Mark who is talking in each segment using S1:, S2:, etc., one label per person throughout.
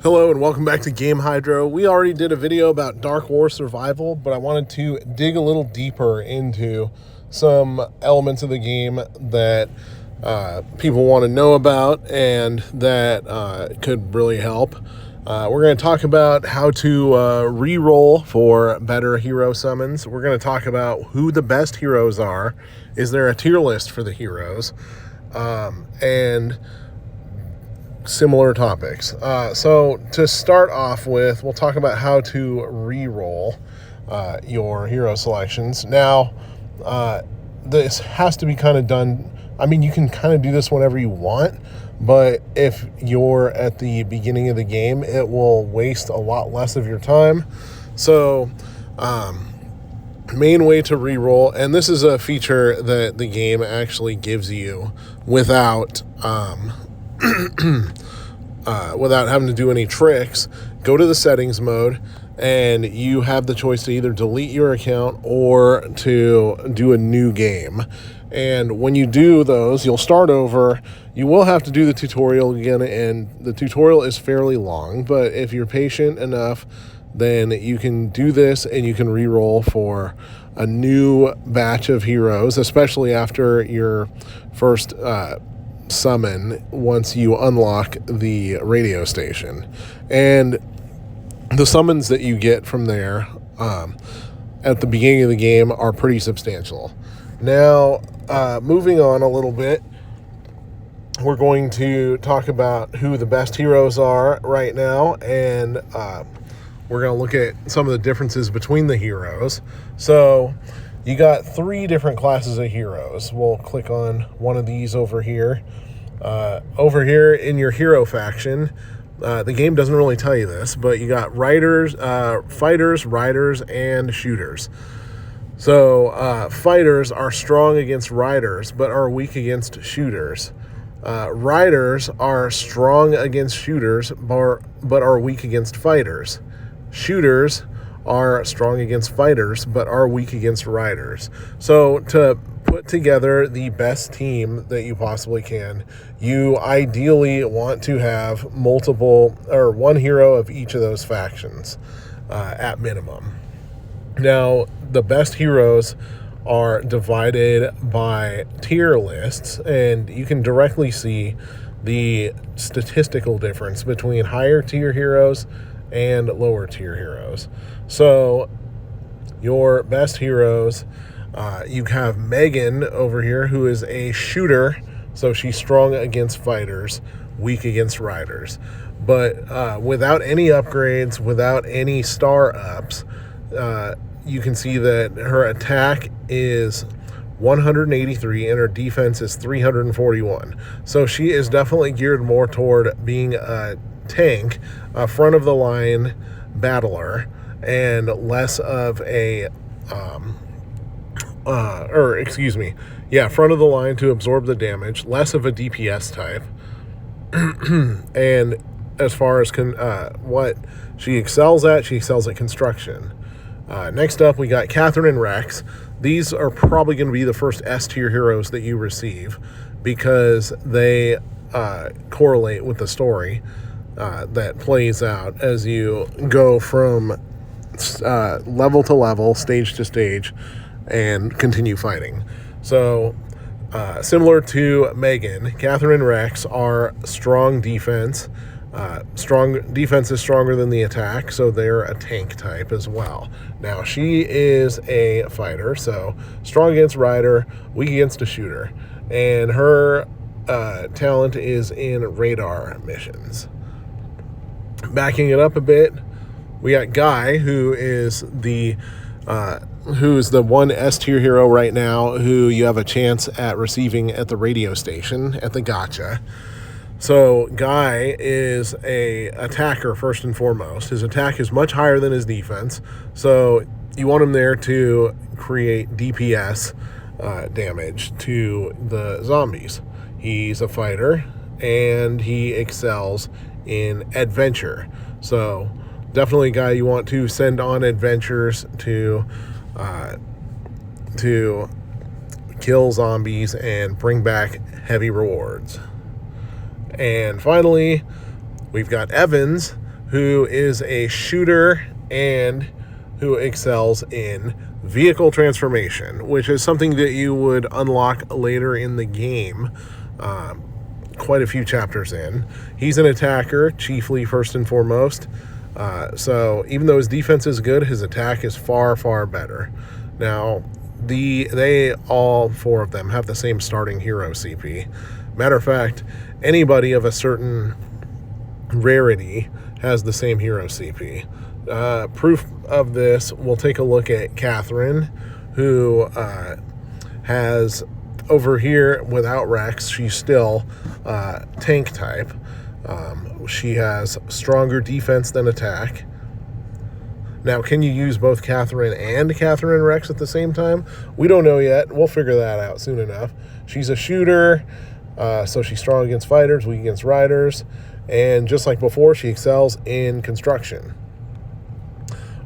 S1: Hello and welcome back to Game Hydro. We already did a video about Dark War Survival, but I wanted to dig a little deeper into some elements of the game that people want to know about and that could really help. We're going to talk about how to re-roll for better hero summons. We're going to talk about who the best heroes are. Is there a tier list for the heroes? And similar topics. So to start off with, we'll talk about how to re-roll your hero selections. Now, this has to be kind of done. I mean, you can kind of do this whenever you want, but if you're at the beginning of the game, it will waste a lot less of your time. So, main way to re-roll, and this is a feature that the game actually gives you without without having to do any tricks. Go to the settings mode and you have the choice to either delete your account or to do a new game. And when you do those, you'll start over. You will have to do the tutorial again, and the tutorial is fairly long, but if you're patient enough, then you can do this and you can re-roll for a new batch of heroes, especially after your first summon once you unlock the radio station. And the summons that you get from there at the beginning of the game are pretty substantial. Now, moving on a little bit, we're going to talk about who the best heroes are right now, and we're going to look at some of the differences between the heroes. So you got 3 different classes of heroes. We'll click on one of these over here. Over here in your hero faction, the game doesn't really tell you this, but you got riders, fighters, riders, and shooters. So fighters are strong against riders, but are weak against shooters. Riders are strong against shooters, but are weak against fighters. Shooters are strong against fighters, but are weak against riders. So to put together the best team that you possibly can, you ideally want to have multiple or one hero of each of those factions at minimum. Now, the best heroes are divided by tier lists, and you can directly see the statistical difference between higher tier heroes and lower tier heroes. So your best heroes, you have Megan over here, who is a shooter, so she's strong against fighters, weak against riders. But without any upgrades, without any star ups, you can see that her attack is 183 and her defense is 341. So she is definitely geared more toward being a tank, a front of the line battler, and less of a front of the line to absorb the damage, less of a DPS type. And as far as what she excels at construction. Next up, we got Catherine and Rex. These are probably going to be the first S tier heroes that you receive because they correlate with the story that plays out as you go from level to level, stage to stage, and continue fighting. So similar to Megan, Catherine and Rex are strong defense. Strong defense is stronger than the attack, so they're a tank type as well. Now, she is a fighter, so strong against rider, weak against a shooter. And her talent is in radar missions. Backing it up a bit, we got Guy, who's the one S tier hero right now who you have a chance at receiving at the radio station at the gacha. So Guy is a attacker first and foremost. His attack is much higher than his defense, so you want him there to create DPS damage to the zombies. He's a fighter and he excels in adventure. So definitely a guy you want to send on adventures to kill zombies and bring back heavy rewards. And finally, we've got Evans, who is a shooter and who excels in vehicle transformation, which is something that you would unlock later in the game, quite a few chapters in. He's an attacker, chiefly first and foremost. So even though his defense is good, his attack is far, far better. Now, they all four of them have the same starting hero CP. Matter of fact, anybody of a certain rarity has the same hero CP. Proof of this, we'll take a look at Catherine, who has over here without Rex, she's still tank type. She has stronger defense than attack. Now, can you use both Catherine and Catherine Rex at the same time? We don't know yet. We'll figure that out soon enough. She's a shooter, so she's strong against fighters, weak against riders. And just like before, she excels in construction.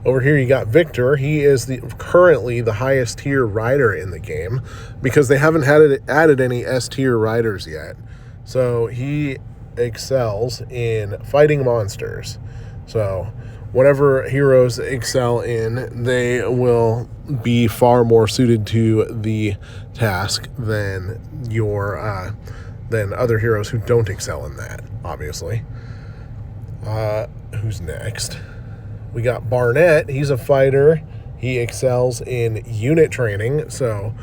S1: Over here you got Victor. He is currently the highest tier rider in the game because they haven't added any S tier riders yet. So he excels in fighting monsters. So whatever heroes excel in, they will be far more suited to the task than than other heroes who don't excel in that, obviously. Who's next? We got Barnett. He's a fighter. He excels in unit training. So,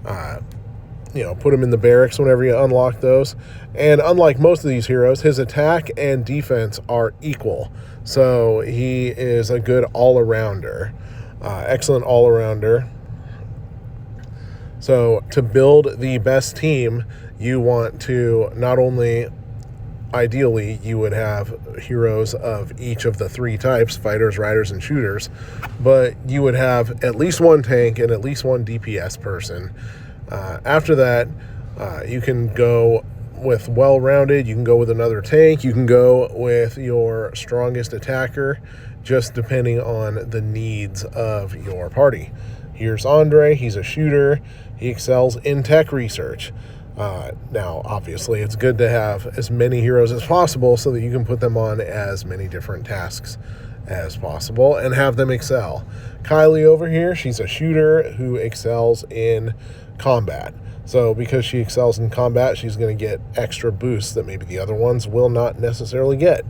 S1: put him in the barracks whenever you unlock those. And unlike most of these heroes, his attack and defense are equal. So he is a good all-arounder. Excellent all-arounder. So to build the best team, you want to not only... Ideally, you would have heroes of each of the three types, fighters, riders, and shooters, but you would have at least one tank and at least one DPS person. After that, you can go with well-rounded, you can go with another tank, you can go with your strongest attacker, just depending on the needs of your party. Here's Andre. He's a shooter. He excels in tech research. Now, obviously, it's good to have as many heroes as possible so that you can put them on as many different tasks as possible and have them excel. Kylie over here, she's a shooter who excels in combat. So because she excels in combat, she's going to get extra boosts that maybe the other ones will not necessarily get.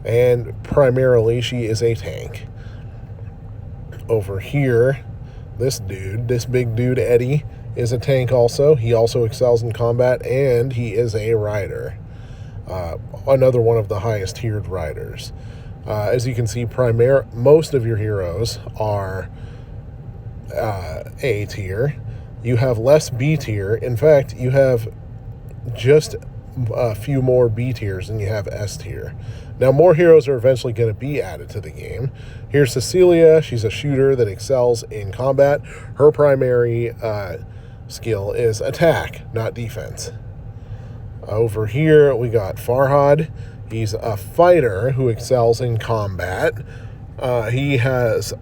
S1: And primarily, she is a tank. Over here, this big dude, Eddie, is a tank also. He also excels in combat, and he is a rider. Another one of the highest tiered riders. As you can see, most of your heroes are A tier. You have less B tier. In fact, you have just a few more B tiers than you have S tier. Now, more heroes are eventually going to be added to the game. Here's Cecilia. She's a shooter that excels in combat. Her primary skill is attack, not defense. Over here, we got Farhad. He's a fighter who excels in combat. He has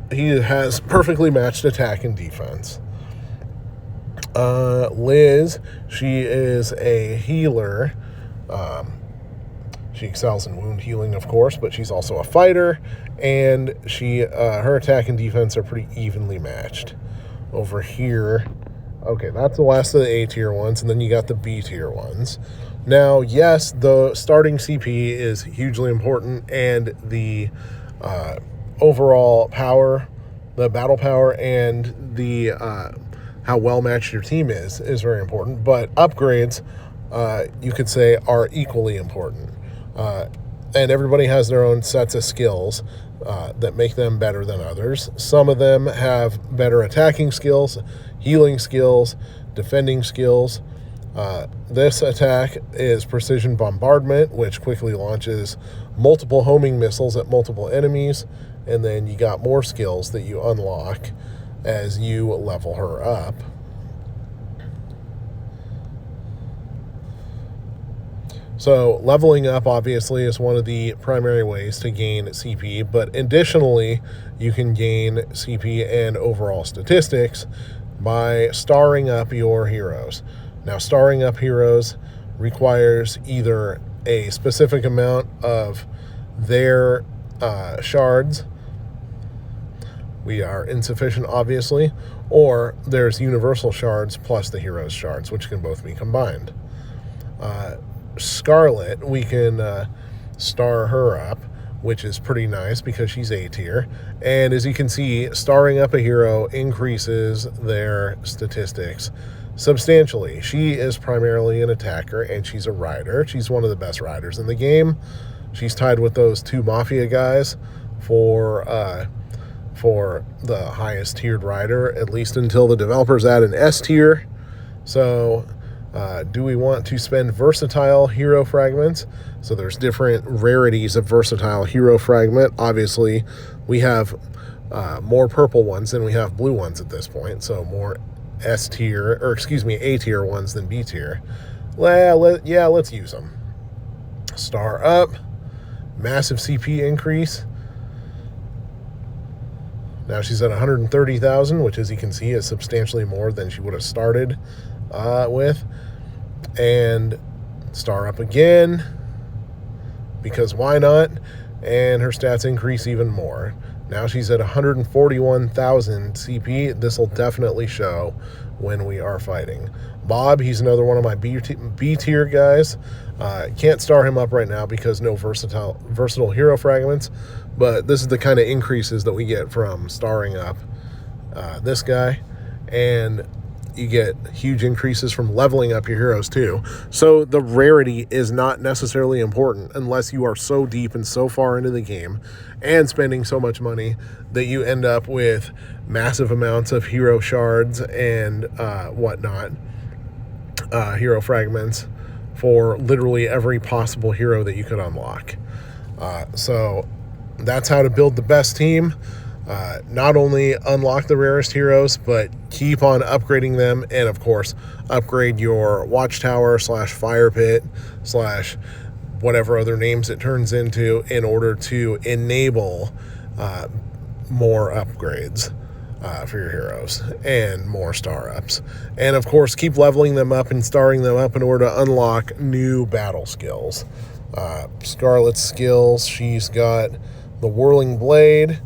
S1: perfectly matched attack and defense. Liz, she is a healer. She excels in wound healing, of course, but she's also a fighter, and her attack and defense are pretty evenly matched. Over here, okay, that's the last of the A tier ones, and then you got the B tier ones. Now, yes, the starting CP is hugely important, and the overall power, the battle power, and the how well matched your team is very important. But upgrades, you could say, are equally important. And everybody has their own sets of skills that make them better than others. Some of them have better attacking skills, healing skills, defending skills. This attack is precision bombardment, which quickly launches multiple homing missiles at multiple enemies, and then you got more skills that you unlock as you level her up. So leveling up obviously is one of the primary ways to gain CP, but additionally, you can gain CP and overall statistics by starring up your heroes. Now, starring up heroes requires either a specific amount of their shards, we are insufficient, obviously, or there's universal shards plus the hero's shards, which can both be combined. Scarlet, we can star her up, which is pretty nice because she's A tier. And as you can see, starring up a hero increases their statistics substantially. She is primarily an attacker, and she's a rider. She's one of the best riders in the game. She's tied with those two Mafia guys for the highest tiered rider, at least until the developers add an S tier. So do we want to spend versatile hero fragments? So there's different rarities of versatile hero fragment. Obviously, we have more purple ones than we have blue ones at this point. So more A tier ones than B tier. Well, yeah, let's use them. Star up, massive CP increase. Now she's at 130,000, which, as you can see, is substantially more than she would have started with. And star up again, because why not? And her stats increase even more. Now she's at 141,000 CP. This will definitely show when we are fighting. Bob, he's another one of my B tier guys. Can't star him up right now because no versatile hero fragments, but this is the kind of increases that we get from starring up this guy, and you get huge increases from leveling up your heroes too. So the rarity is not necessarily important unless you are so deep and so far into the game and spending so much money that you end up with massive amounts of hero shards and whatnot, hero fragments for literally every possible hero that you could unlock. So that's how to build the best team. Not only unlock the rarest heroes, but keep on upgrading them, and of course upgrade your watchtower / fire pit / whatever other names it turns into in order to enable more upgrades for your heroes and more star ups. And of course keep leveling them up and starring them up in order to unlock new battle skills. Scarlet's skills, she's got the whirling blade,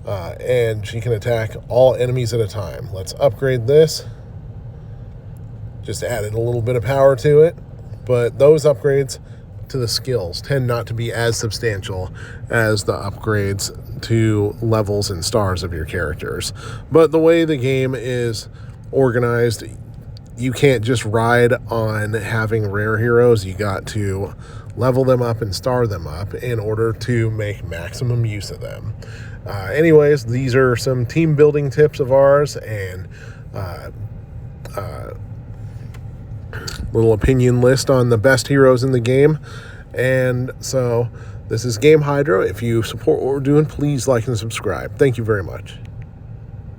S1: and she can attack all enemies at a time. Let's upgrade this. Just added a little bit of power to it, but those upgrades to the skills tend not to be as substantial as the upgrades to levels and stars of your characters. But the way the game is organized, you can't just ride on having rare heroes. You got to level them up and star them up in order to make maximum use of them. Anyways, these are some team building tips of ours, and little opinion list on the best heroes in the game. And so this is Game Hydro. If you support what we're doing, please like and subscribe. Thank you very much.